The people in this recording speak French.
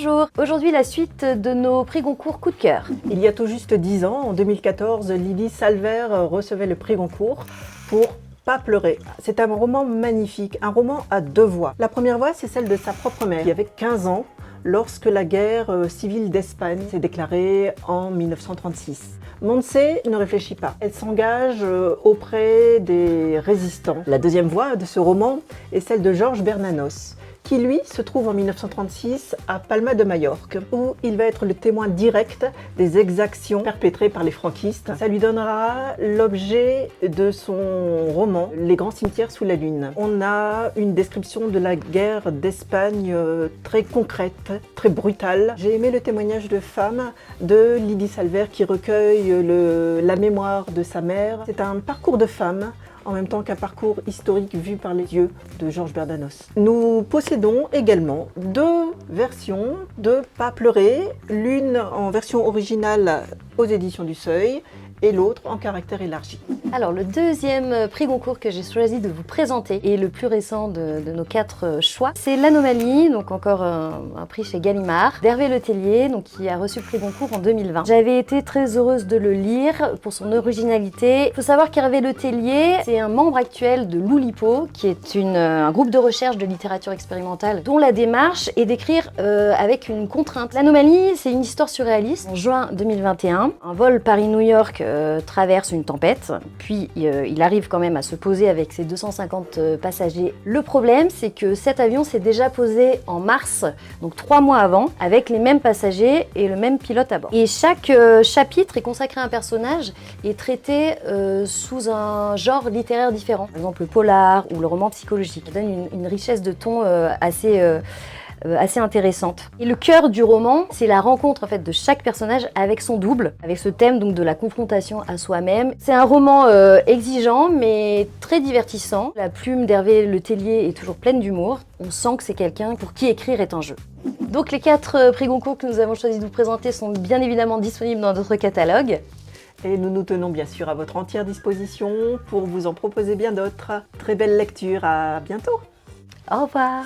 Bonjour, aujourd'hui la suite de nos prix Goncourt coup de cœur. Il y a tout juste 10 ans, en 2014, Lily Salver recevait le prix Goncourt pour Pas pleurer. C'est un roman magnifique, un roman à deux voix. La première voix, c'est celle de sa propre mère, qui avait 15 ans lorsque la guerre civile d'Espagne s'est déclarée en 1936. Montse ne réfléchit pas. Elle s'engage auprès des résistants. La deuxième voix de ce roman est celle de Georges Bernanos, qui lui se trouve en 1936 à Palma de Majorque, où il va être le témoin direct des exactions perpétrées par les franquistes. Ça lui donnera l'objet de son roman, Les grands cimetières sous la lune. On a une description de la guerre d'Espagne très concrète, très brutale. J'ai aimé le témoignage de femme de Lily Salver qui recueille la mémoire de sa mère. C'est un parcours de femme, en même temps qu'un parcours historique vu par les yeux de Georges Bernanos. Nous possédons également deux versions de Pas pleurer, l'une en version originale aux éditions du Seuil et l'autre en caractère élargi. Alors le deuxième prix Goncourt que j'ai choisi de vous présenter et le plus récent de nos 4 choix, c'est L'Anomalie, donc encore un prix chez Gallimard, d'Hervé Letellier, donc qui a reçu le prix Goncourt en 2020. J'avais été très heureuse de le lire pour son originalité. Il faut savoir qu'Hervé Letellier, c'est un membre actuel de l'Oulipo, qui est un groupe de recherche de littérature expérimentale dont la démarche est d'écrire avec une contrainte. L'Anomalie, c'est une histoire surréaliste. En juin 2021, un vol Paris-New York traverse une tempête, puis il arrive quand même à se poser avec ses 250 passagers. Le problème, c'est que cet avion s'est déjà posé en mars, donc 3 mois avant, avec les mêmes passagers et le même pilote à bord. Et chaque chapitre est consacré à un personnage et traité sous un genre littéraire différent. Par exemple, le polar ou le roman psychologique. Ça donne une richesse de ton assez intéressante. Et le cœur du roman, c'est la rencontre en fait de chaque personnage avec son double, avec ce thème donc de la confrontation à soi-même. C'est un roman exigeant mais très divertissant. La plume d'Hervé Letellier est toujours pleine d'humour. On sent que c'est quelqu'un pour qui écrire est un jeu. Donc les 4 prix Goncourt que nous avons choisi de vous présenter sont bien évidemment disponibles dans notre catalogue. Et nous nous tenons bien sûr à votre entière disposition pour vous en proposer bien d'autres. Très belle lecture, à bientôt. Au revoir.